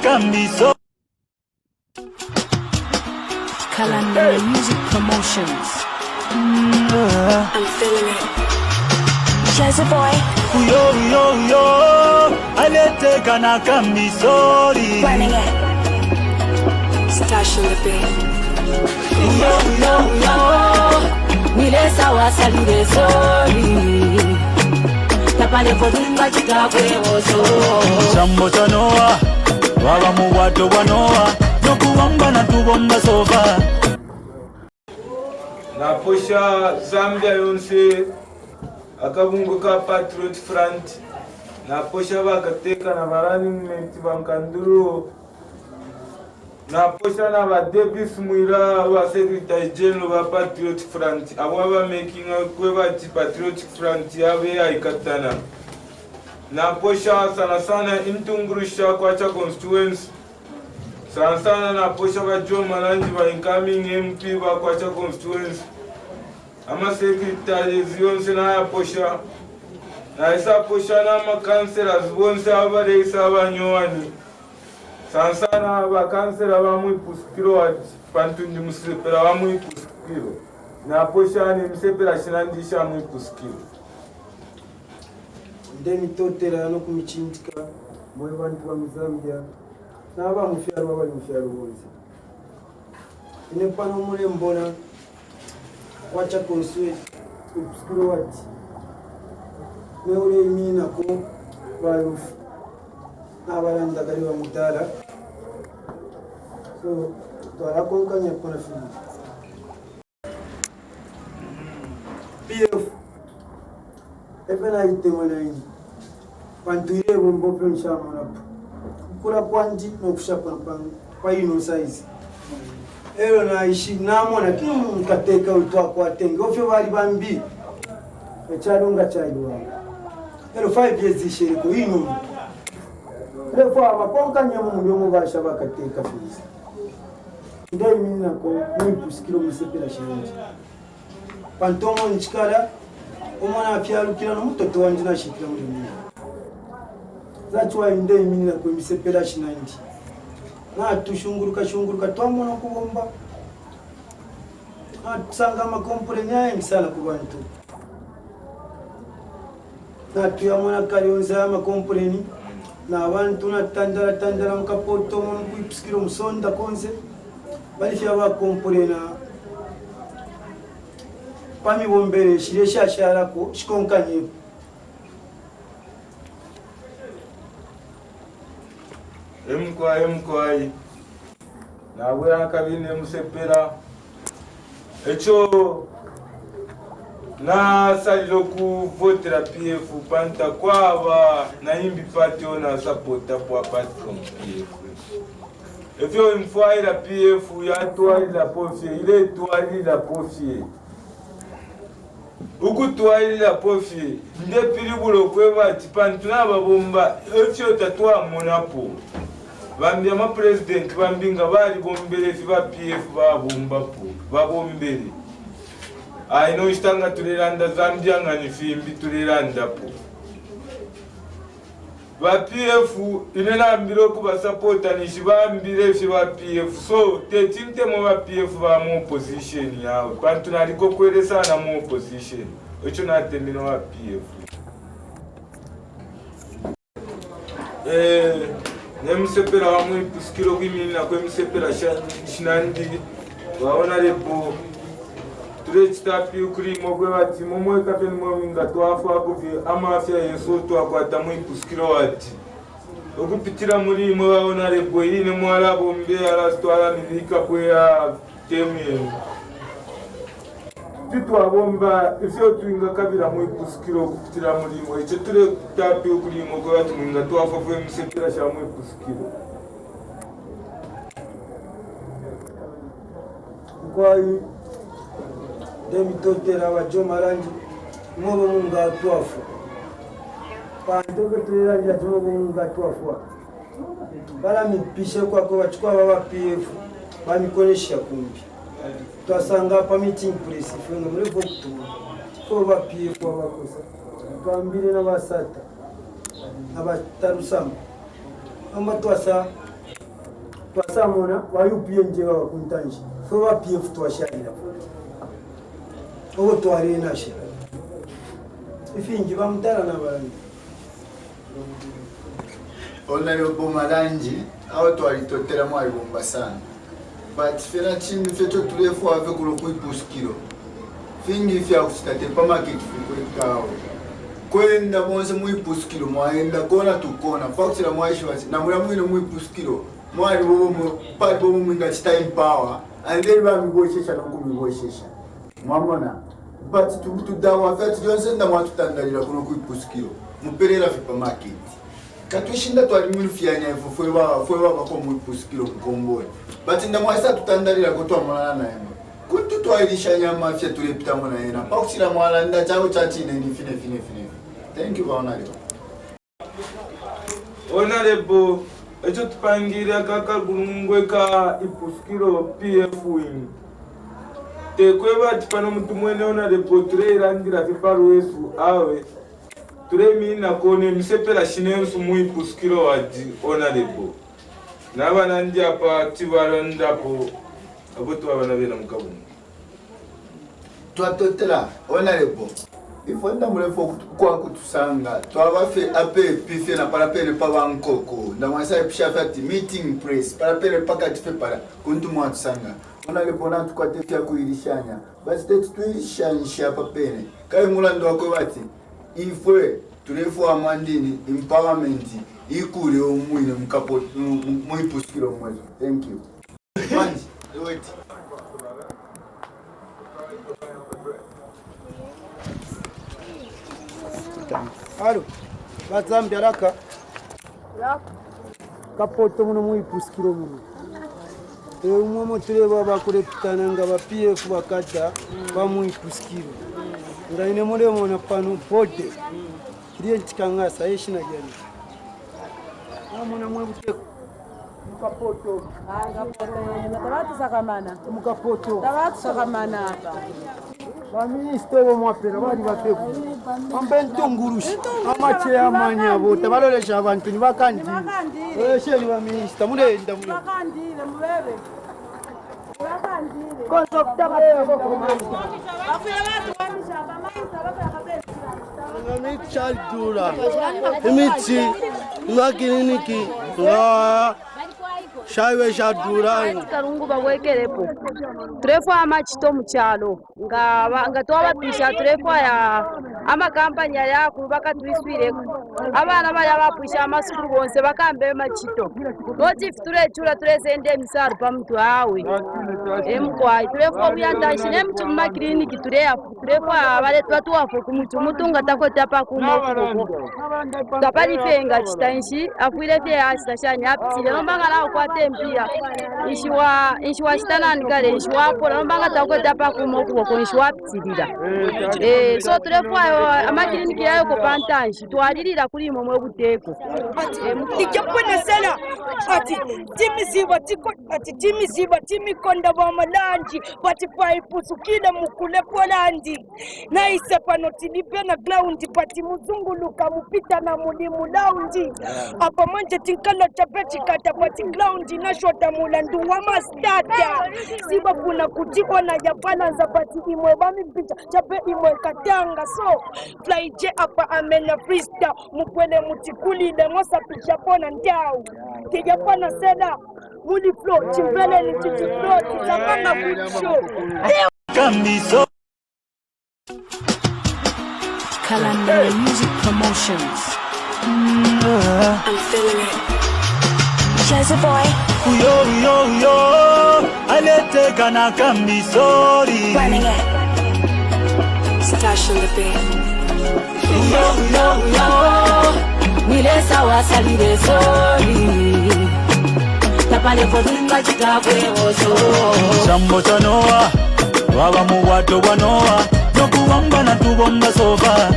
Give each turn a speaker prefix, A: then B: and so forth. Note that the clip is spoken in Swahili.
A: Kambiso.
B: Calendar Music Promotions. I'm feeling it. Jazzy boy.
A: Yo, alete kana Kambisori.
B: Running it. Stash in the beat. Yo. Nile sawa salire sorry. Tapale kodimba chitakwe oso.
A: Sambo chanoa. Baba muwato wanoa. Nokuwamba na tubomba sofa.
C: Naposha Zambia yonse akabunguka Patriot Front. Naposha bakateka na running mate bankanduru. Naposha na ba Davis Muira wa Secretary General wa Patriot Front. Ababa making kweba Patriot Front yabe aikatana. Naposha sana intungurusha kwacha constituency. Sana naposha ba Joe Malanji ba incoming MP ba kwacha constituency. Ama secretary zionse na aposha. Na isa posha na ma councillors bonse abare isa banyowani. Sana ba councillor ba mu puskiro wa pantundi musepera ba mu puskiro. Na posha ni musepera shinandisha mu puskiro.
D: Ndemi totera no kumichintika moyo bantu ba Zambia. Naba mufyaro bali mufyaro bonse. Ine pano mule mbona wacha konswe puskiro wati. Meule imina ko barufu. Abalanda kali wa mutala. So twala konkanya kona fili. PF Evena ite mwana ingi pantuye bombope nshamona kula kwanji no kushapa pa ino size ero na ishi namona kimu mkateka utwa kwa tenge ofyo bali bambi echalunga chaidwa ero 5 years ishiriko ino lefo abakonkanya mu ndyomo basha bakateka fisi ndai mimi nako ni puskilo musepela shinji pantomo nchikala umwana afyalukira no mutoto wanje nashikira muri mimi zachwa inde imini na kwemisepela shinandi na tushunguruka twamona kubomba atsanga makompole nyaye sana kubantu na tuyamona kalionza makompole na abantu na tandara mkapoto mu kuipskiro musonda konse bali fya ba kompole na pami bombere shiresha sharako shikonkanye
C: Mkwai nawe akabine musepera echo na salilo ku votera PF panta kwaba na imbi party ona supporta kwa party from PF efyo mfwaira PF ya twali la pofie ile twali la pofie uku twali la pofie nde pilibulo kweba tipantu nababomba efyo tatwa monapo bambya ma president bambinga bali bombele fiba PF babombapo babombele I know istanga tuliranda Zambia ngani fimbi tuliranda po ba PF inena mbiro kuba supporta ni shibambire fiba PF so tetinte mo ba PF ba mu opposition yawe bantu naliko kwelesa na mu opposition echo na temino ba PF nemusepera wamwe puskiro kwimini na kwemusepera shinandi waona lepo turechitapi ukuri mogwe wati momwe kapeni mwinga twafu akufi amafya yesu twakwata mu puskiro wati okupitira muri mwe waona lepo ine mwala bombe ala stwala milika kwa temu Titwa bomba ifyo tuinga kabira mu puskiro kupitira muri mwe ico ture tapi ukuri mogwe wati mwinga twafu fwe musepera sha mu puskiro
D: kwai demi totera wa Joe Malanji mobo munga twafu panto ketera ya Joe munga twafu bala mipishe kwa bachukwa baba PF bamikonesha kumbi twasanga pa meeting place fenga muri vokutu ko ba PF bakosa twambire na basata abatarusamba amba twasa twasamona wayupie njewa wakuntanji fowa PF twashalira owo twarena sha ifingi bamutara n'abantu
E: Honorable Malanji aho twalitotera mwali bomba sana but fera chini fecho tulefu ave kuloku ipuskiro fingi fya kustate pa market fikao kwenda bonse mu ipuskiro mwaenda kona tukona fakira mwaishwazi na mura mwino mu ipuskiro mwali bobo pali bobo mwinga time power and then ba miboshesha no kumiboshesha mwamona but tudawa fati Johnson na mwatutandalira kuno ku ipuskiro muperera fipa market katwishinda twali mwinu fyanya ifo fwewa bakomu ipuskiro kukombole but ndamwasa tutandalira ko twamulana naye kuntu twailisha nyama fya tulepita mona yena pakutira mwala nda chawo chachine ni fine. Thank you honorable.
C: Honorable echo tupangira kaka gulungwe ka ipuskiro PF win tekweba tipano mtu mwene honorable tureirangira viparo wesu awe turemina kone msepela shinensu mu ipuskiro wadi honorable nabana ndi apa tibalondapo abo twabana bena mukabungu
E: Twatotela honorable ifonda mulefo kwa kutusanga twabafe ape pife na parapele pa bankoko ndamwasa pishafa ati meeting press parapele pakati fe para kuntu mwatusanga honorable na tukwate fya kuilishanya basi tuilishanya papene kai mulando wako bati ifwe tulefu amandini empowerment ikule omwine mkapo muipuskiro mwezo. Thank you manji wait.
D: Alo, bazambi alaka kapoto muno muipuskiro muno umwe tureba bakulepitana nga ba PF bakata bamuipuskiro ngaine mulemo na pano bode kiriye chikangasa yeshina gani amuna mwebuteko mukapoto
F: tabatu sakamana
D: mukapoto
F: tabatu sakamana hapa
D: baministre bo mwapera bali bateku ambentungurushi amache amanyabo tabalolesha abantu nibakandile sheri baministre mulenda mule
F: bakandile mubebe bakandile
D: konzo kutabata boko manje
F: afuna abantu bamishamba mayisa bakaya kabesi
G: Chaldura imithi imakiliniki nga shaiwe shadura
H: karungu bawekerepo turefu amachito muchalo nga twabapisha turefu ya amakampanya yaku bakatwiswireko abana baya bapisha amasukuru bonse bakambe machito noti turechura turezende misaru pamtu awe emkwai turefu obyandashi nemtu makliniki turefu abale twatuwafo kumutu mutunga takota pakumo tapalifenga chitanshi afuire fye asashanya apitile nombanga kwa tempia inshiwa chitanani kale inshiwa pola nombanga takweta pakumo kuko inshiwa pitilira so turefwayo amakliniki yayo ko pantanshi twalilira kuli momwe buteko
I: ikapona sana ati timiziba timikonda ba malanji bati paipusukile mukule polandi naise pano tilipe na ground bati muzunguluka mupita na mulimu laundi apa manje tinkala chapeti kata bati ground nashota mulandu wa mastata siba kuna kujiona ya balance bati imwe bami picha chape imwe katanga so fly je apa amena freestyle mukwele mutikulile ngosa picha pona ndau kijapana seda muli flow chimbele ni flow tizamanga kucho
A: Kambiso
B: Kalanda Music Promotions. I'm feeling it. Jazzy boy.
A: Yo alete kana kambisori
B: Running it. Stash on the beat.
J: Yo Nile sawa salire sori Tapale kodunga chikabwe oso
A: Jambo chanoa Baba muwato wanoa Nokuwamba na tubomba sofa